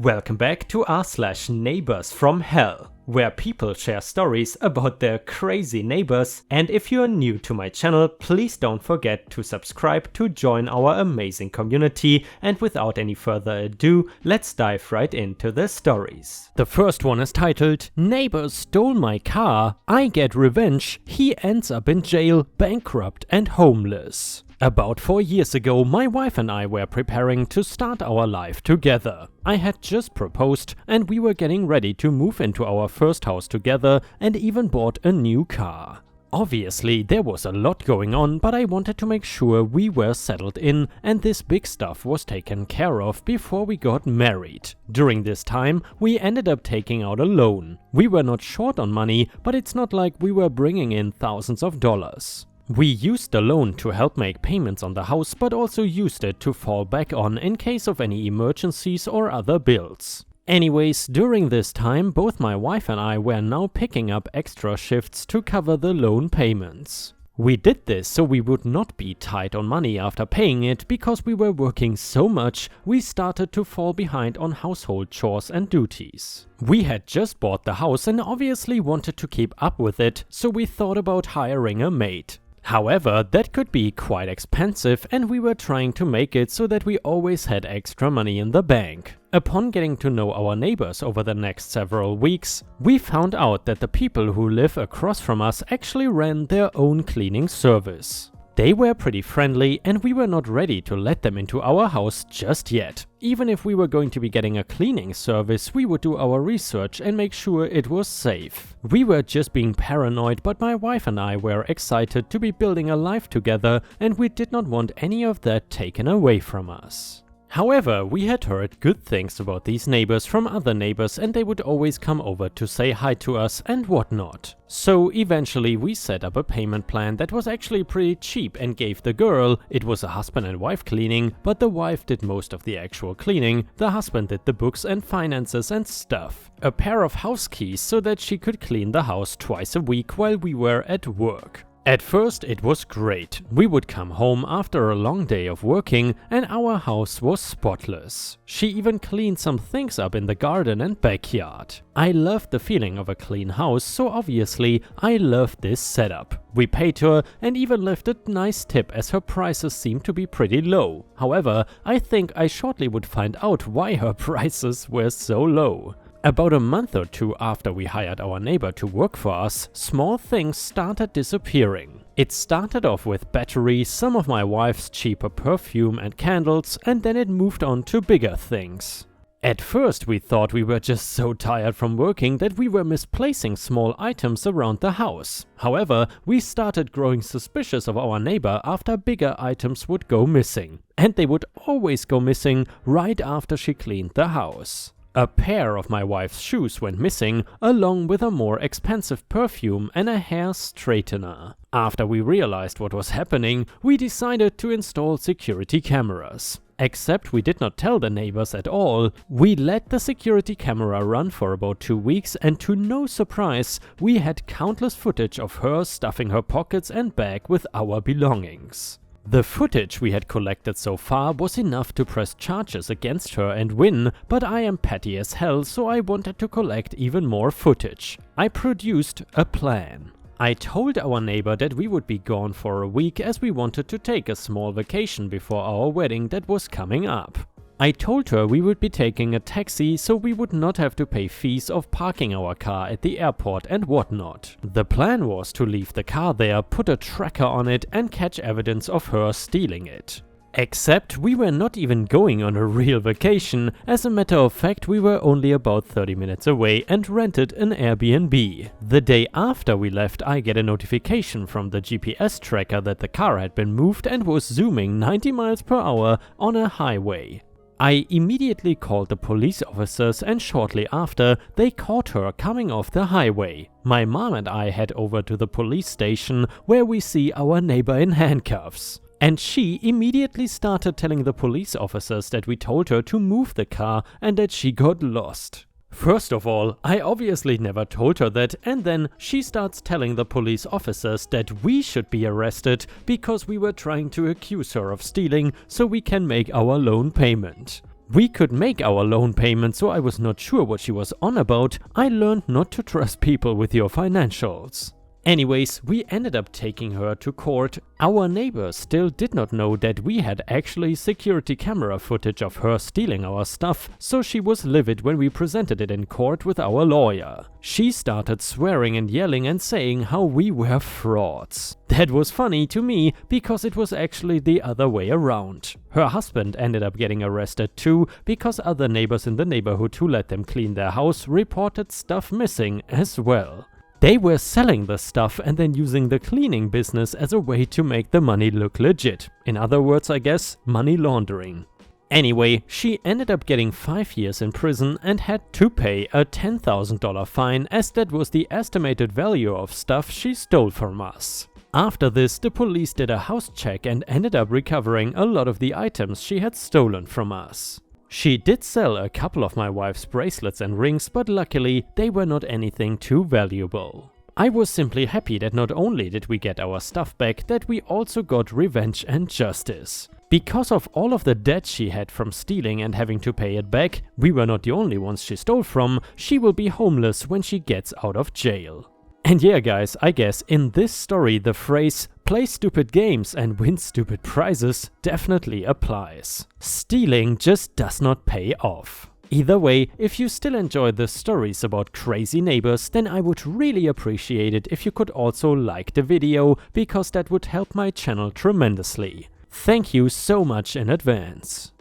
Welcome back to r/neighbors from hell, where people share stories about their crazy neighbors, and if you are new to my channel, please don't forget to subscribe to join our amazing community, and without any further ado, let's dive right into the stories. The first one is titled, "Neighbor Stole My Car, I Get Revenge, He Ends Up in Jail, Bankrupt and Homeless." About 4 years ago, my wife and I were preparing to start our life together. I had just proposed and we were getting ready to move into our first house together and even bought a new car. Obviously, there was a lot going on, but I wanted to make sure we were settled in and this big stuff was taken care of before we got married. During this time, we ended up taking out a loan. We were not short on money, but it's not like we were bringing in thousands of dollars. We used the loan to help make payments on the house, but also used it to fall back on in case of any emergencies or other bills. Anyways, during this time, both my wife and I were now picking up extra shifts to cover the loan payments. We did this so we would not be tight on money after paying it, because we were working so much, we started to fall behind on household chores and duties. We had just bought the house and obviously wanted to keep up with it, so we thought about hiring a maid. However, that could be quite expensive and we were trying to make it so that we always had extra money in the bank. Upon getting to know our neighbors over the next several weeks, we found out that the people who live across from us actually ran their own cleaning service. They were pretty friendly and we were not ready to let them into our house just yet. Even if we were going to be getting a cleaning service, we would do our research and make sure it was safe. We were just being paranoid, but my wife and I were excited to be building a life together and we did not want any of that taken away from us. However, we had heard good things about these neighbors from other neighbors and they would always come over to say hi to us and whatnot. So eventually we set up a payment plan that was actually pretty cheap and gave the girl, it was a husband and wife cleaning, but the wife did most of the actual cleaning, the husband did the books and finances and stuff, a pair of house keys so that she could clean the house twice a week while we were at work. At first it was great. We would come home after a long day of working and our house was spotless. She even cleaned some things up in the garden and backyard. I loved the feeling of a clean house, so obviously I loved this setup. We paid her and even left a nice tip as her prices seemed to be pretty low. However, I think I shortly would find out why her prices were so low. About a month or two after we hired our neighbor to work for us, small things started disappearing. It started off with batteries, some of my wife's cheaper perfume and candles, and then it moved on to bigger things. At first we thought we were just so tired from working that we were misplacing small items around the house. However, we started growing suspicious of our neighbor after bigger items would go missing. And they would always go missing right after she cleaned the house. A pair of my wife's shoes went missing, along with a more expensive perfume and a hair straightener. After we realized what was happening, we decided to install security cameras. Except we did not tell the neighbors at all. We let the security camera run for about 2 weeks and to no surprise, we had countless footage of her stuffing her pockets and bag with our belongings. The footage we had collected so far was enough to press charges against her and win, but I am petty as hell, so I wanted to collect even more footage. I produced a plan. I told our neighbor that we would be gone for a week as we wanted to take a small vacation before our wedding that was coming up. I told her we would be taking a taxi so we would not have to pay fees of parking our car at the airport and whatnot. The plan was to leave the car there, put a tracker on it and catch evidence of her stealing it. Except we were not even going on a real vacation. As a matter of fact, we were only about 30 minutes away and rented an Airbnb. The day after we left, I get a notification from the GPS tracker that the car had been moved and was zooming 90 miles per hour on a highway. I immediately called the police officers and shortly after, they caught her coming off the highway. My mom and I head over to the police station where we see our neighbor in handcuffs. And she immediately started telling the police officers that we told her to move the car and that she got lost. First of all, I obviously never told her that, and then she starts telling the police officers that we should be arrested because we were trying to accuse her of stealing so we can make our loan payment. We could make our loan payment, so I was not sure what she was on about. I learned not to trust people with your financials. Anyways, we ended up taking her to court. Our neighbor still did not know that we had actually security camera footage of her stealing our stuff, so she was livid when we presented it in court with our lawyer. She started swearing and yelling and saying how we were frauds. That was funny to me because it was actually the other way around. Her husband ended up getting arrested too because other neighbors in the neighborhood who let them clean their house reported stuff missing as well. They were selling the stuff and then using the cleaning business as a way to make the money look legit. In other words, I guess, money laundering. Anyway, she ended up getting 5 years in prison and had to pay a $10,000 fine, as that was the estimated value of stuff she stole from us. After this, the police did a house check and ended up recovering a lot of the items she had stolen from us. She did sell a couple of my wife's bracelets and rings, but luckily they were not anything too valuable. I was simply happy that not only did we get our stuff back, that we also got revenge and justice. Because of all of the debt she had from stealing and having to pay it back, we were not the only ones she stole from. She will be homeless when she gets out of jail. And yeah guys, I guess in this story the phrase "play stupid games and win stupid prizes" definitely applies. Stealing just does not pay off. Either way, if you still enjoy the stories about crazy neighbors, then I would really appreciate it if you could also like the video, because that would help my channel tremendously. Thank you so much in advance.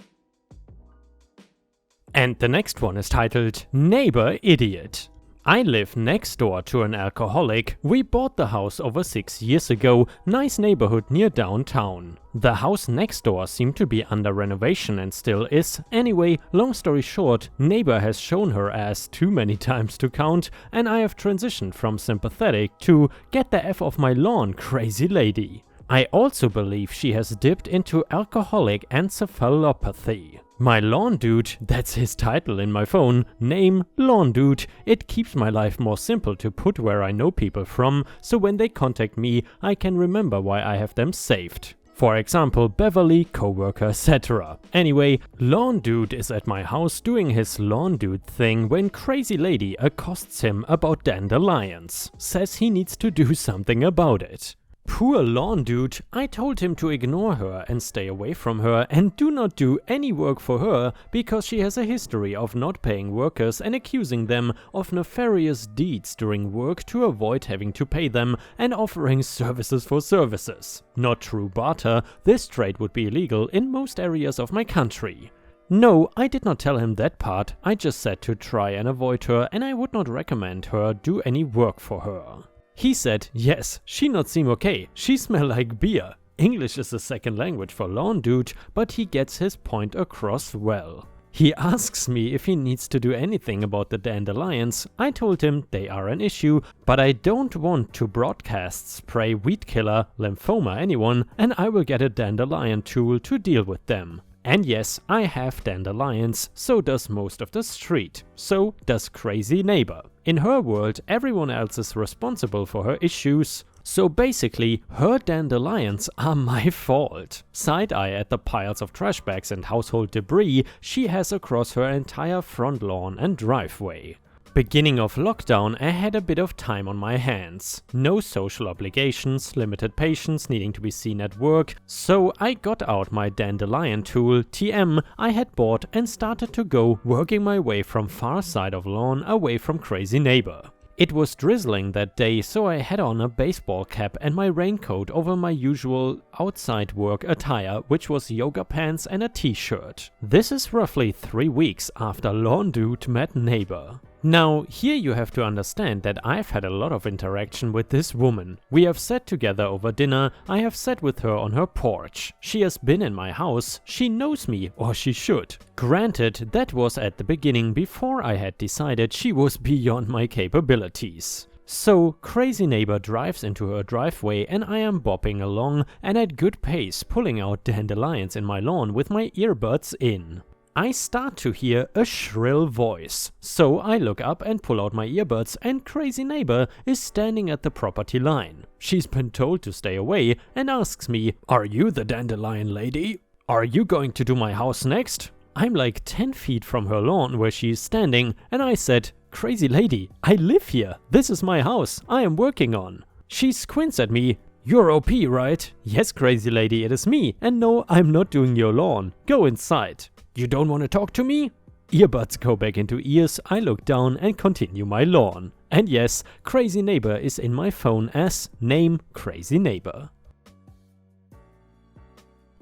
And the next one is titled "Neighbor Idiot." I live next door to an alcoholic. We bought the house over 6 years ago, nice neighborhood near downtown. The house next door seemed to be under renovation and still is. Anyway, long story short, neighbor has shown her ass too many times to count, and I have transitioned from sympathetic to "get the F off my lawn, crazy lady." I also believe she has dipped into alcoholic encephalopathy. My lawn dude, that's his title in my phone, name lawn dude. It keeps my life more simple to put where I know people from, so when they contact me, I can remember why I have them saved. For example, Beverly, coworker, etc. Anyway, lawn dude is at my house doing his lawn dude thing when crazy lady accosts him about dandelions, says he needs to do something about it. Poor lawn dude, I told him to ignore her and stay away from her and do not do any work for her because she has a history of not paying workers and accusing them of nefarious deeds during work to avoid having to pay them and offering services for services. Not true barter, this trade would be illegal in most areas of my country. No, I did not tell him that part, I just said to try and avoid her and I would not recommend her do any work for her. He said, yes, she not seem okay, she smell like beer. English is a second language for lawn dude, but he gets his point across well. He asks me if he needs to do anything about the dandelions. I told him they are an issue, but I don't want to broadcast spray weed killer, lymphoma anyone, and I will get a dandelion tool to deal with them. And yes, I have dandelions, so does most of the street. So does crazy neighbor. In her world, everyone else is responsible for her issues. So basically, her dandelions are my fault. Side eye at the piles of trash bags and household debris she has across her entire front lawn and driveway. Beginning of lockdown, I had a bit of time on my hands. No social obligations, limited patients needing to be seen at work, so I got out my dandelion tool, TM, I had bought and started to go working my way from far side of lawn away from crazy neighbor. It was drizzling that day, so I had on a baseball cap and my raincoat over my usual outside work attire, which was yoga pants and a t-shirt. This is roughly 3 weeks after lawn dude met neighbor. Now, here you have to understand that I've had a lot of interaction with this woman. We have sat together over dinner, I have sat with her on her porch. She has been in my house, she knows me, or she should. Granted, that was at the beginning before I had decided she was beyond my capabilities. So, crazy neighbor drives into her driveway and I am bopping along and at good pace pulling out dandelions in my lawn with my earbuds in. I start to hear a shrill voice, so I look up and pull out my earbuds and crazy neighbor is standing at the property line. She's been told to stay away and asks me, "Are you the dandelion lady? Are you going to do my house next?" I'm like 10 feet from her lawn where she is standing, and I said, "Crazy lady, I live here. This is my house I am working on." She squints at me. "You're OP, right?" "Yes, crazy lady, it is me. And no, I'm not doing your lawn. Go inside." "You don't want to talk to me?" Earbuds go back into ears, I look down and continue my lawn. And yes, Crazy Neighbor is in my phone as name Crazy Neighbor.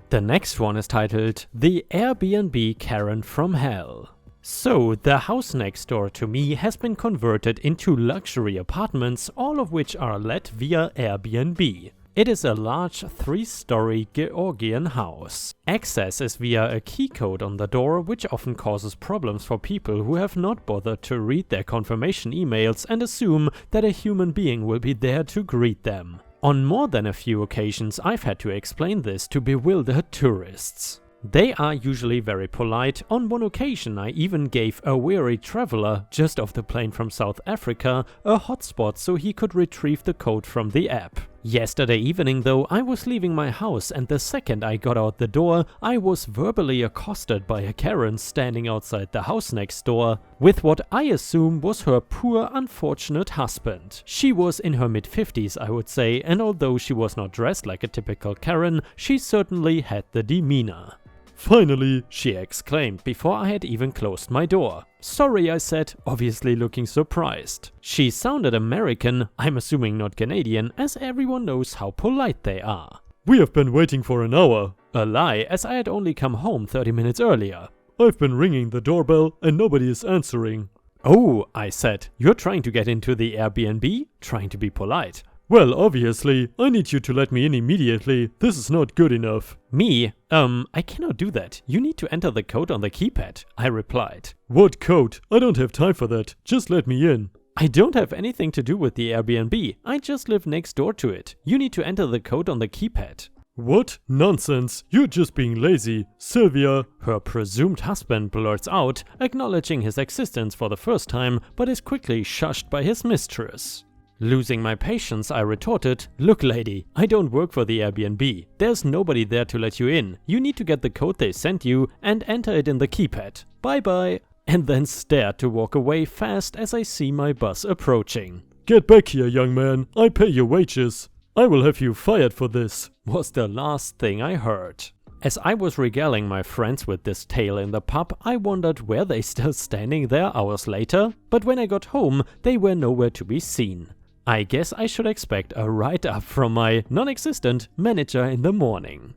The next one is titled The Airbnb Karen from Hell. So, the house next door to me has been converted into luxury apartments, all of which are let via Airbnb. It is a large 3-story Georgian house. Access is via a key code on the door, which often causes problems for people who have not bothered to read their confirmation emails and assume that a human being will be there to greet them. On more than a few occasions, I've had to explain this to bewildered tourists. They are usually very polite. On one occasion I even gave a weary traveler, just off the plane from South Africa, a hotspot so he could retrieve the code from the app. Yesterday evening though, I was leaving my house and the second I got out the door, I was verbally accosted by a Karen standing outside the house next door, with what I assume was her poor unfortunate husband. She was in her mid-50s I would say, and although she was not dressed like a typical Karen, she certainly had the demeanor. "Finally!" she exclaimed before I had even closed my door. "Sorry," I said, obviously looking surprised. She sounded American, I'm assuming not Canadian, as everyone knows how polite they are. "We have been waiting for an hour." A lie, as I had only come home 30 minutes earlier. "I've been ringing the doorbell and nobody is answering." "Oh," I said, "you're trying to get into the Airbnb? Trying to be polite." "Well, obviously, I need you to let me in immediately. This is not good enough." "Me? I cannot do that. You need to enter the code on the keypad," I replied. "What code? I don't have time for that. Just let me in." "I don't have anything to do with the Airbnb. I just live next door to it. You need to enter the code on the keypad." "What? Nonsense. You're just being lazy. Sylvia," her presumed husband blurts out, acknowledging his existence for the first time, but is quickly shushed by his mistress. Losing my patience, I retorted, "Look lady, I don't work for the Airbnb. There's nobody there to let you in. You need to get the code they sent you and enter it in the keypad. Bye bye." And then stared to walk away fast as I see my bus approaching. "Get back here, young man. I pay your wages. I will have you fired for this," was the last thing I heard. As I was regaling my friends with this tale in the pub, I wondered were they still standing there hours later, but when I got home, they were nowhere to be seen. I guess I should expect a write-up from my non-existent manager in the morning.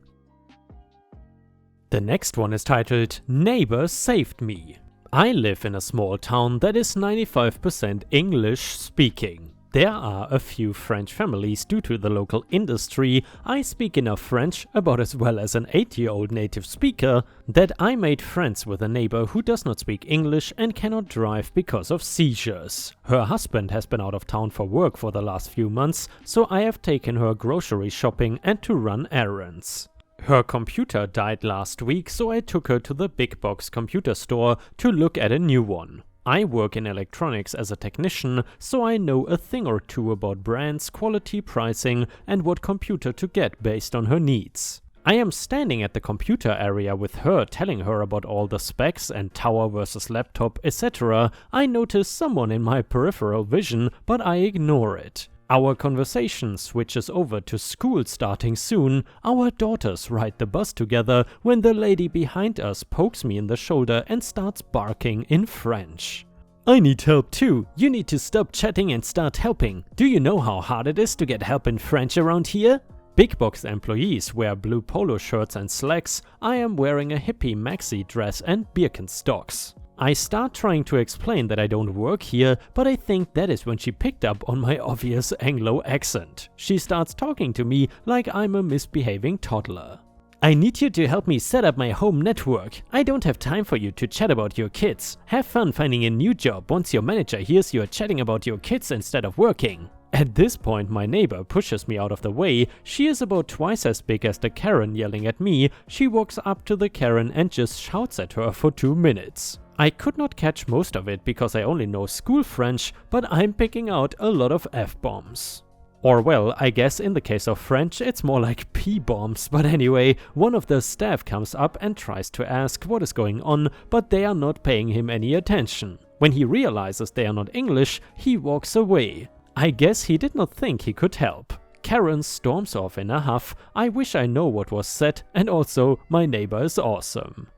The next one is titled Neighbor Saved Me. I live in a small town that is 95% English speaking. There are a few French families due to the local industry. I speak enough French, about as well as an 8-year-old native speaker, that I made friends with a neighbor who does not speak English and cannot drive because of seizures. Her husband has been out of town for work for the last few months, so I have taken her grocery shopping and to run errands. Her computer died last week, so I took her to the big box computer store to look at a new one. I work in electronics as a technician, so I know a thing or two about brands, quality, pricing, and what computer to get based on her needs. I am standing at the computer area with her, telling her about all the specs and tower versus laptop, etc. I notice someone in my peripheral vision, but I ignore it. Our conversation switches over to school starting soon. Our daughters ride the bus together when the lady behind us pokes me in the shoulder and starts barking in French. "I need help too. You need to stop chatting and start helping. Do you know how hard it is to get help in French around here?" Big box employees wear blue polo shirts and slacks. I am wearing a hippie maxi dress and Birkenstocks. I start trying to explain that I don't work here, but I think that is when she picked up on my obvious Anglo accent. She starts talking to me like I'm a misbehaving toddler. "I need you to help me set up my home network. I don't have time for you to chat about your kids. Have fun finding a new job once your manager hears you are chatting about your kids instead of working." At this point, my neighbor pushes me out of the way. She is about twice as big as the Karen yelling at me. She walks up to the Karen and just shouts at her for 2 minutes. I could not catch most of it because I only know school French, but I'm picking out a lot of F-bombs. Or well, I guess in the case of French, it's more like P-bombs. But anyway, one of the staff comes up and tries to ask what is going on, but they are not paying him any attention. When he realizes they are not English, he walks away. I guess he did not think he could help. Karen storms off in a huff. I wish I know what was said, and also, my neighbor is awesome.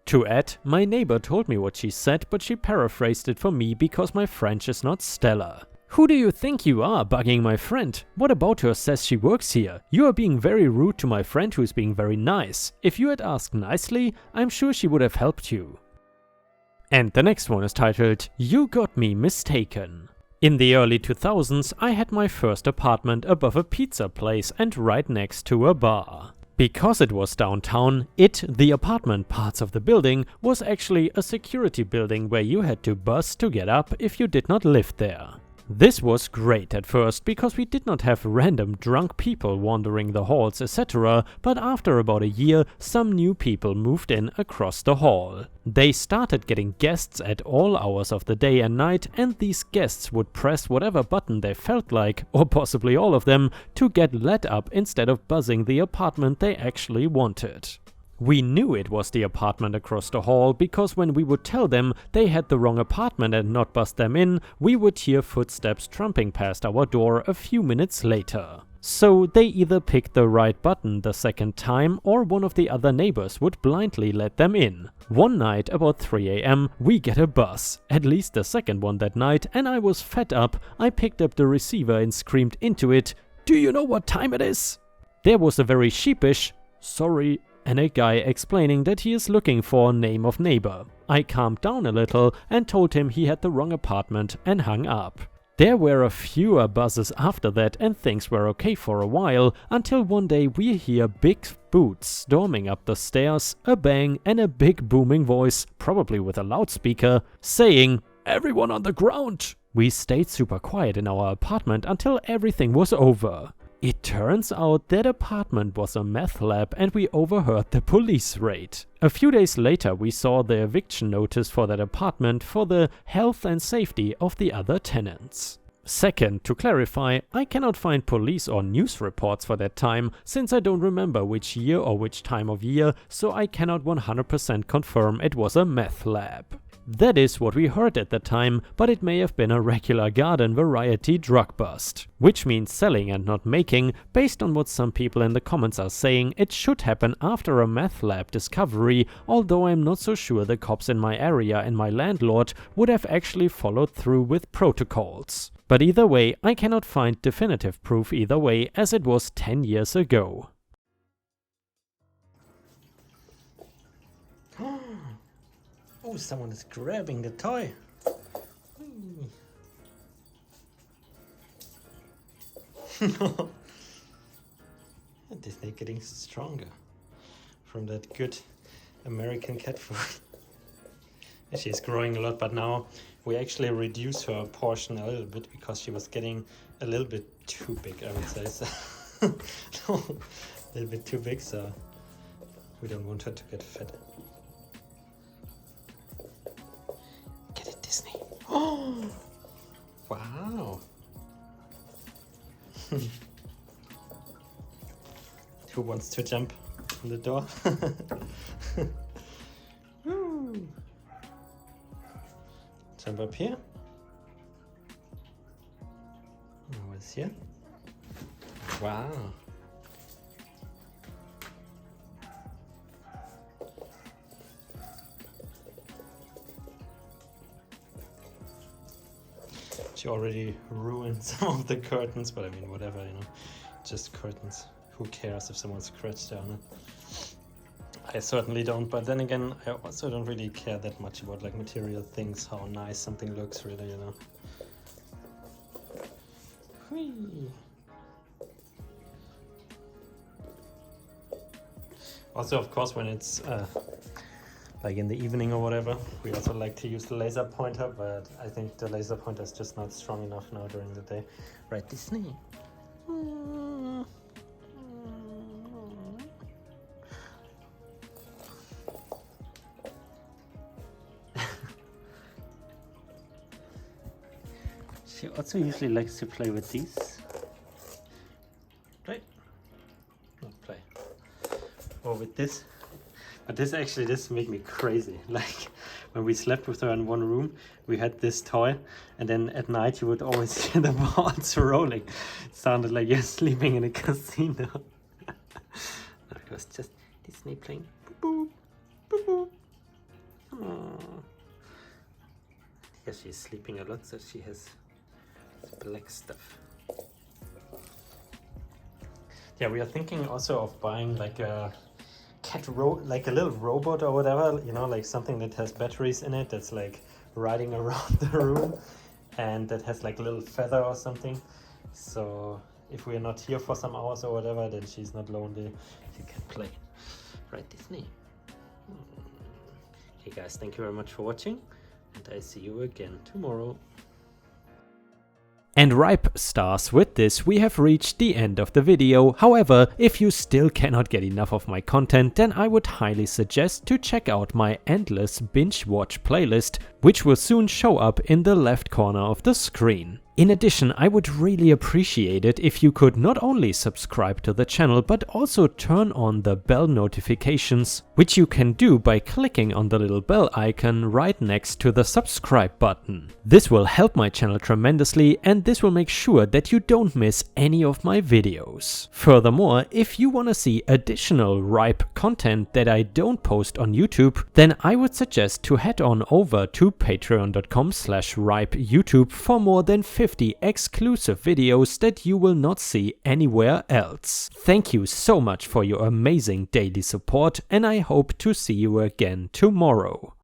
To add, my neighbor told me what she said, but she paraphrased it for me because my French is not stellar. Who do you think you are, bugging my friend? What about her says she works here? You are being very rude to my friend who's being very nice. If you had asked nicely, I'm sure she would have helped you. And the next one is titled, You Got Me Mistaken. In the early 2000s, I had my first apartment above a pizza place and right next to a bar. Because it was downtown, the apartment parts of the building, was actually a security building where you had to bus to get up if you did not live there. This was great at first because we did not have random drunk people wandering the halls etc, but after about a year some new people moved in across the hall. They started getting guests at all hours of the day and night, and these guests would press whatever button they felt like, or possibly all of them, to get let up instead of buzzing the apartment they actually wanted. We knew it was the apartment across the hall because when we would tell them they had the wrong apartment and not buzz them in, we would hear footsteps tramping past our door a few minutes later. So they either picked the right button the second time or one of the other neighbors would blindly let them in. One night about 3 AM we get a buzz, at least the second one that night, and I was fed up. I picked up the receiver and screamed into it, "Do you know what time it is?" There was a very sheepish, "Sorry," and a guy explaining that he is looking for name of neighbor. I calmed down a little and told him he had the wrong apartment and hung up. There were a fewer buzzes after that and things were okay for a while, until one day we hear big boots storming up the stairs, a bang and a big booming voice, probably with a loudspeaker, saying, "Everyone on the ground!" We stayed super quiet in our apartment until everything was over. It turns out that apartment was a meth lab and we overheard the police raid. A few days later we saw the eviction notice for that apartment for the health and safety of the other tenants. Second, to clarify, I cannot find police or news reports for that time since I don't remember which year or which time of year, so I cannot 100% confirm it was a meth lab. That is what we heard at the time, but it may have been a regular garden variety drug bust. Which means selling and not making. Based on what some people in the comments are saying, it should happen after a meth lab discovery, although I'm not so sure the cops in my area and my landlord would have actually followed through with protocols. But either way, I cannot find definitive proof either way, as it was 10 years ago. Oh, someone is grabbing the toy. Disney getting stronger from that good American cat food. She's growing a lot, but now we actually reduce her portion a little bit because she was getting a little bit too big, I would say. So no, a little bit too big, so we don't want her to get fat. Get it, Disney. Oh, wow. Who wants to jump on the door? Jump up here. What's here? Wow. She already ruined some of the curtains, but I mean, whatever, you know, just curtains. Who cares if someone scratched down it? I certainly don't, but then again, I also don't really care that much about like material things, how nice something looks, really, you know. Whee. Also, of course, when it's like in the evening or whatever, we also like to use the laser pointer, but I think the laser pointer is just not strong enough now during the day. Right, Disney? She also usually likes to play with these or with this. But this made me crazy. Like when we slept with her in one room, we had this toy, and then at night you would always hear the balls rolling. It sounded like you're sleeping in a casino. It was just Disney playing. Boop, boop, boop. Oh. Yeah, she's sleeping a lot, so she has black stuff. Yeah, we are thinking also of buying like a like a little robot or whatever, you know, like something that has batteries in it that's like riding around the room, and that has like a little feather or something. So if we're not here for some hours or whatever, then she's not lonely. She can play. Right, Disney? Okay guys, thank you very much for watching, and I see you again tomorrow. And ripe stars, with this we have reached the end of the video. However, if you still cannot get enough of my content, then I would highly suggest to check out my endless binge watch playlist, which will soon show up in the left corner of the screen. In addition, I would really appreciate it if you could not only subscribe to the channel, but also turn on the bell notifications, which you can do by clicking on the little bell icon right next to the subscribe button. This will help my channel tremendously, and this will make sure that you don't miss any of my videos. Furthermore, if you want to see additional ripe content that I don't post on YouTube, then I would suggest to head on over to patreon.com/ripeyoutube for more than 50 exclusive videos that you will not see anywhere else. Thank you so much for your amazing daily support, and I hope to see you again tomorrow.